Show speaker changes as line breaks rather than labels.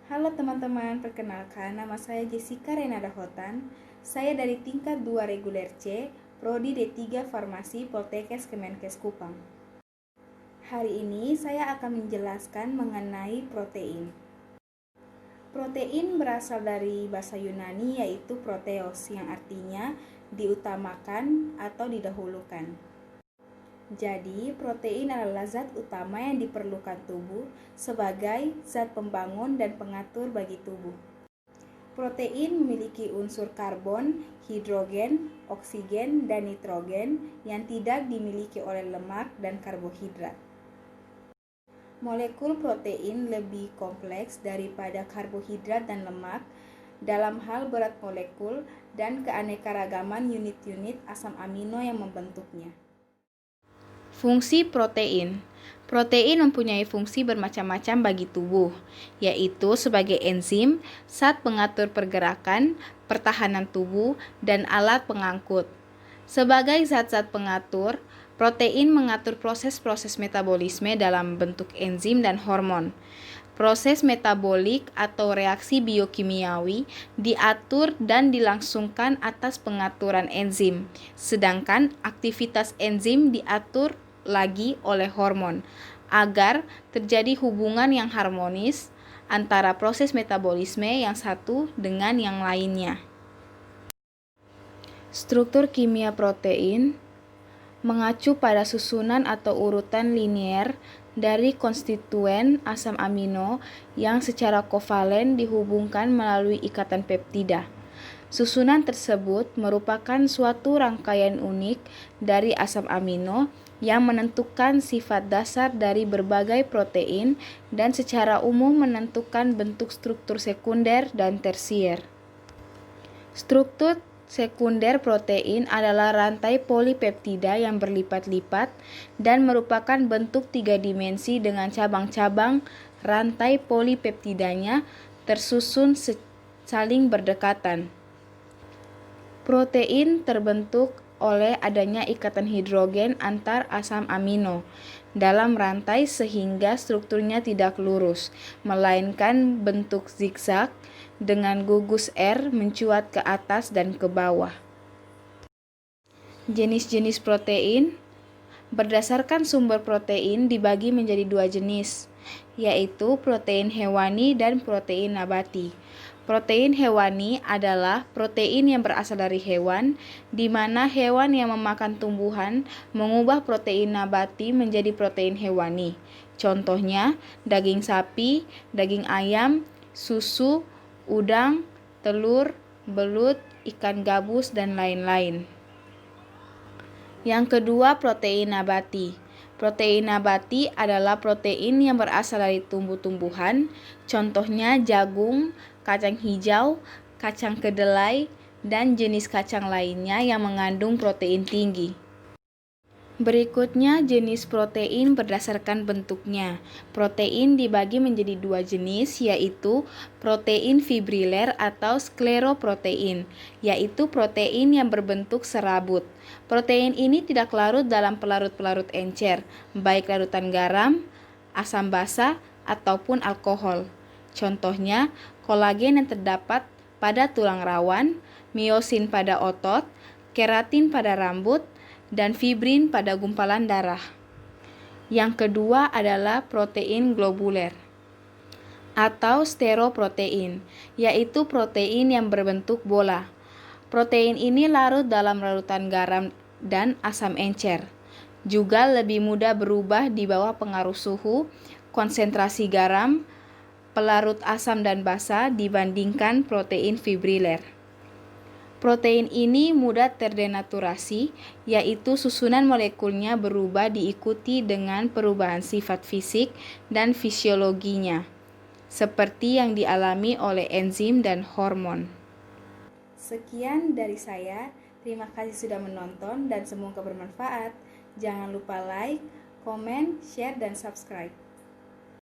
Halo teman-teman, perkenalkan nama saya Jessica Renada Hotan. Saya dari tingkat 2 reguler C, Prodi D3 Farmasi Poltekkes Kemenkes Kupang. Hari ini saya akan menjelaskan mengenai protein. Protein berasal dari bahasa Yunani yaitu proteos yang artinya diutamakan atau didahulukan. Jadi, protein adalah zat utama yang diperlukan tubuh sebagai zat pembangun dan pengatur bagi tubuh. Protein memiliki unsur karbon, hidrogen, oksigen, dan nitrogen yang tidak dimiliki oleh lemak dan karbohidrat. Molekul protein lebih kompleks daripada karbohidrat dan lemak dalam hal berat molekul dan keanekaragaman unit-unit asam amino yang membentuknya. Fungsi protein. Protein mempunyai fungsi bermacam-macam bagi tubuh, yaitu sebagai enzim, zat pengatur pergerakan, pertahanan tubuh, dan alat pengangkut. Sebagai zat-zat pengatur, protein mengatur proses-proses metabolisme dalam bentuk enzim dan hormon. Proses metabolik atau reaksi biokimiawi diatur dan dilangsungkan atas pengaturan enzim, sedangkan aktivitas enzim diatur lagi oleh hormon agar terjadi hubungan yang harmonis antara proses metabolisme yang satu dengan yang lainnya. Struktur kimia protein mengacu pada susunan atau urutan linier dari konstituen asam amino yang secara kovalen dihubungkan melalui ikatan peptida. Susunan tersebut merupakan suatu rangkaian unik dari asam amino yang menentukan sifat dasar dari berbagai protein dan secara umum menentukan bentuk struktur sekunder dan tersier. Struktur sekunder protein adalah rantai polipeptida yang berlipat-lipat dan merupakan bentuk 3 dimensi dengan cabang-cabang rantai polipeptidanya tersusun saling berdekatan. Protein terbentuk oleh adanya ikatan hidrogen antar asam amino dalam rantai sehingga strukturnya tidak lurus, melainkan bentuk zigzag dengan gugus R mencuat ke atas dan ke bawah. Jenis-jenis protein. Berdasarkan sumber protein dibagi menjadi 2 jenis, yaitu protein hewani dan protein nabati. Protein hewani adalah protein yang berasal dari hewan, di mana hewan yang memakan tumbuhan mengubah protein nabati menjadi protein hewani. Contohnya, daging sapi, daging ayam, susu, udang, telur, belut, ikan gabus, dan lain-lain. Yang kedua, protein nabati. Protein nabati adalah protein yang berasal dari tumbuh-tumbuhan, contohnya jagung, kacang hijau, kacang kedelai, dan jenis kacang lainnya yang mengandung protein tinggi. Berikutnya jenis protein berdasarkan bentuknya. Protein dibagi menjadi 2 jenis, yaitu protein fibriler atau skleroprotein, yaitu protein yang berbentuk serabut. Protein ini tidak larut dalam pelarut-pelarut encer, baik larutan garam, asam basa, ataupun alkohol. Contohnya, kolagen yang terdapat pada tulang rawan, miosin pada otot, keratin pada rambut, dan fibrin pada gumpalan darah. Yang kedua adalah protein globuler atau steroprotein, yaitu protein yang berbentuk bola. Protein ini larut dalam larutan garam dan asam encer. Juga lebih mudah berubah di bawah pengaruh suhu, konsentrasi garam, pelarut asam dan basa dibandingkan protein fibriler. Protein ini mudah terdenaturasi, yaitu susunan molekulnya berubah diikuti dengan perubahan sifat fisik dan fisiologinya, seperti yang dialami oleh enzim dan hormon. Sekian dari saya, terima kasih sudah menonton dan semoga bermanfaat. Jangan lupa like, komen, share, dan subscribe.